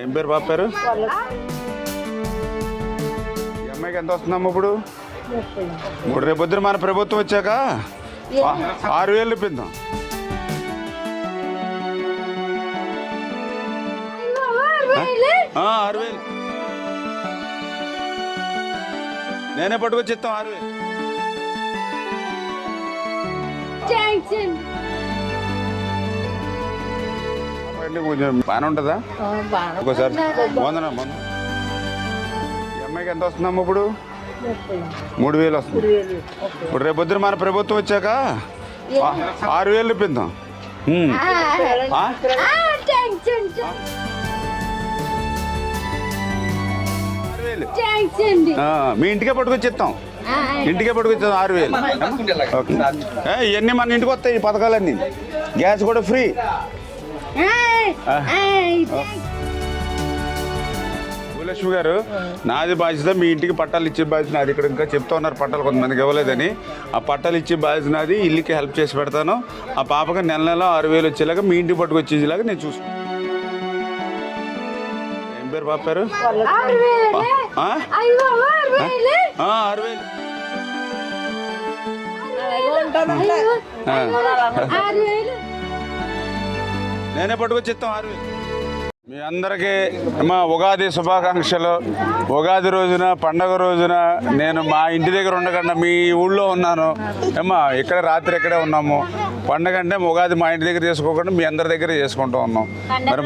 ఏం పేరు బాబు పేరు? ఈ అమ్మాయికి ఎంత వస్తుందమ్మా ఇప్పుడు? రేపు పొద్దున మన ప్రభుత్వం వచ్చాక 6,000 ఇప్పిద్దాం. ఆరు వేలు నేనే పట్టుకొచ్చి ఇస్తాం. 6,000 కొంచెం బాగానే ఉంటుందా? ఒకసారి వందన ఈ అమ్మాయికి ఎంత వస్తుందమ్మా ఇప్పుడు? 3,000 వస్తుంది. ఇప్పుడు రేపు పొద్దున మన ప్రభుత్వం వచ్చాక 6,000 ఇప్పిద్దాం. మీ ఇంటికే పట్టుకొచ్చి ఇస్తాం. ఇంటికే పట్టుకొచ్చాం 6,000. ఇవన్నీ మన ఇంటికి వస్తాయి ఈ పథకాలన్నీ. గ్యాస్ కూడా ఫ్రీ. భూలక్ష్మి గారు, నాది బాధ్యత మీ ఇంటికి పట్టాలు ఇచ్చే బాధ్యత నాది. ఇక్కడ ఇంకా చెప్తా ఉన్నారు పట్టాలు కొంతమందికి ఇవ్వలేదని. ఆ పట్టాలు ఇచ్చే బాధ్యత నాది. ఇల్లుకి హెల్ప్ చేసి పెడతాను. ఆ పాపకి నెల 6,000 వచ్చేలాగా మీ ఇంటికి పట్టుకొచ్చేలాగా నేను చూసుకుంటాను. ఏం పేరు బాబు పేరు? 6,000. నేనే పట్టుకొచ్చి ఇస్తాం 6,000. మీ అందరికీ మా ఉగాది శుభాకాంక్షలు. ఉగాది రోజున, పండగ రోజున నేను మా ఇంటి దగ్గర ఉండకుండా మీ ఊళ్ళో ఉన్నాను. ఏమ్మా ఇక్కడ రాత్రి ఇక్కడే ఉన్నాము. పండగ అంటే ఉగాది మా ఇంటి దగ్గర చేసుకోకుండా మీ అందరి దగ్గర చేసుకుంటూ ఉన్నాం. మరి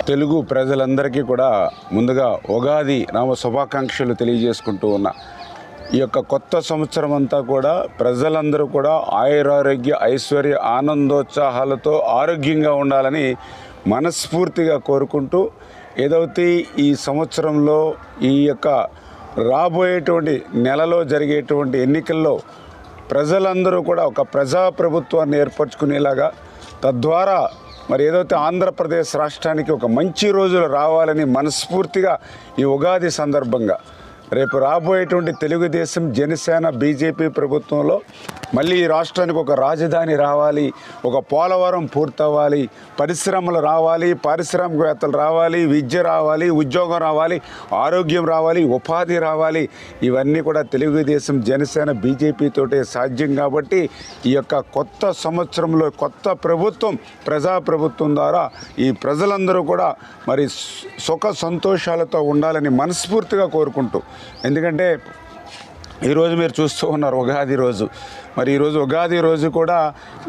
తెలుగు ప్రజలందరికీ కూడా ముందుగా ఉగాది నామ శుభాకాంక్షలు తెలియజేసుకుంటూ ఉన్నా. ఈ యొక్క కొత్త సంవత్సరం అంతా కూడా ప్రజలందరూ కూడా ఆయురారోగ్య ఐశ్వర్య ఆనందోత్సాహాలతో ఆరోగ్యంగా ఉండాలని మనస్ఫూర్తిగా కోరుకుంటూ, ఏదైతే ఈ సంవత్సరంలో ఈ యొక్క రాబోయేటువంటి నెలలో జరిగేటువంటి ఎన్నికల్లో ప్రజలందరూ కూడా ఒక ప్రజాప్రభుత్వాన్ని ఏర్పరచుకునేలాగా, తద్వారా మరి ఏదైతే ఆంధ్రప్రదేశ్ రాష్ట్రానికి ఒక మంచి రోజులు రావాలని మనస్ఫూర్తిగా ఈ ఉగాది సందర్భంగా రేపు రాబోయేటువంటి తెలుగుదేశం, జనసేన, బీజేపీ ప్రభుత్వంలో మళ్ళీ ఈ రాష్ట్రానికి ఒక రాజధాని రావాలి, ఒక పోలవరం పూర్తవ్వాలి, పరిశ్రమలు రావాలి, పారిశ్రామికవేత్తలు రావాలి, విద్య రావాలి, ఉద్యోగం రావాలి, ఆరోగ్యం రావాలి, ఉపాధి రావాలి. ఇవన్నీ కూడా తెలుగుదేశం, జనసేన, బీజేపీ తోటే సాధ్యం. కాబట్టి ఈ యొక్క కొత్త సంవత్సరంలో కొత్త ప్రభుత్వం, ప్రజాప్రభుత్వం ద్వారా ఈ ప్రజలందరూ కూడా మరి సుఖ సంతోషాలతో ఉండాలని మనస్ఫూర్తిగా కోరుకుంటూ, ఎందుకంటే ఈరోజు మీరు చూస్తూ ఉన్నారు ఉగాది రోజు. మరి ఈరోజు ఉగాది రోజు కూడా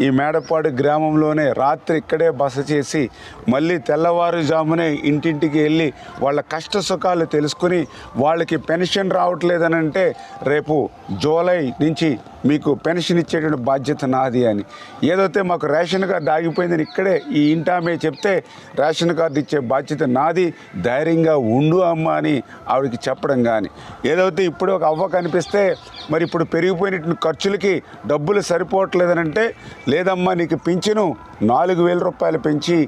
ఈ మేడపాడు గ్రామంలోనే రాత్రి ఇక్కడే బస చేసి మళ్ళీ తెల్లవారుజామునే ఇంటింటికి వెళ్ళి వాళ్ళ కష్ట సుఖాలు తెలుసుకుని, వాళ్ళకి పెన్షన్ రావట్లేదని అంటే రేపు జూలై నుంచి మీకు పెన్షన్ ఇచ్చేటువంటి బాధ్యత నాది అని, ఏదైతే మాకు రేషన్ కార్డు ఆగిపోయిందని ఇక్కడే ఈ ఇంటామే చెప్తే రేషన్ కార్డు ఇచ్చే బాధ్యత నాది, ధైర్యంగా ఉండు అమ్మ అని ఆవిడకి చెప్పడం. కానీ ఏదైతే ఇప్పుడు ఒక అవ్వ కనిపిస్తే మరి ఇప్పుడు పెరిగిపోయినటువంటి ఖర్చులకి డబ్బులు సరిపోవట్లేదని అంటే, లేదమ్మా నీకు పింఛను 4,000 రూపాయలు పెంచి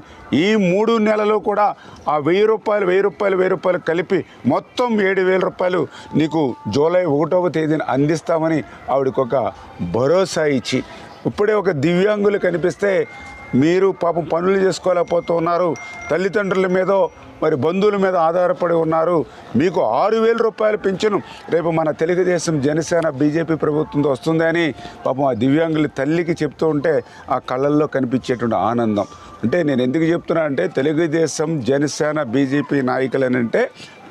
ఈ 3 నెలలు కూడా ఆ 1,000 రూపాయలు కలిపి మొత్తం 7,000 రూపాయలు నీకు జూలై 1వ తేదీన అందిస్తామని ఆవిడకి ఒక భరోసా ఇచ్చి, ఇప్పుడే ఒక దివ్యాంగులు కనిపిస్తే మీరు పాపం పనులు చేసుకోలేకపోతూ ఉన్నారు, తల్లిదండ్రుల మీదో మరి బంధువుల మీద ఆధారపడి ఉన్నారు, మీకు 6,000 రూపాయలు పింఛను రేపు మన తెలుగుదేశం, జనసేన, బీజేపీ ప్రభుత్వంతో వస్తుందని పాపం ఆ దివ్యాంగుల తల్లికి చెప్తూ ఉంటే ఆ కళ్ళల్లో కనిపించేటువంటి ఆనందం. అంటే నేను ఎందుకు చెప్తున్నా అంటే, తెలుగుదేశం, జనసేన, బీజేపీ నాయకులనంటే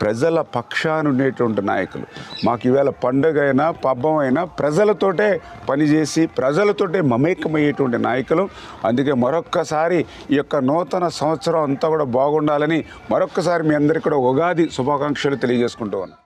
ప్రజల పక్షాన ఉండేటువంటి నాయకులు. మాకు ఈవేళ పండుగ అయినా పబ్బం అయినా ప్రజలతోటే పనిచేసి ప్రజలతోటే మమేకమయ్యేటువంటి నాయకులు. అందుకే మరొక్కసారి ఈ యొక్క నూతన సంవత్సరం అంతా కూడా బాగుండాలని మరొక్కసారి మీ అందరికీ కూడా ఉగాది శుభాకాంక్షలు తెలియజేసుకుంటూ ఉన్నాను.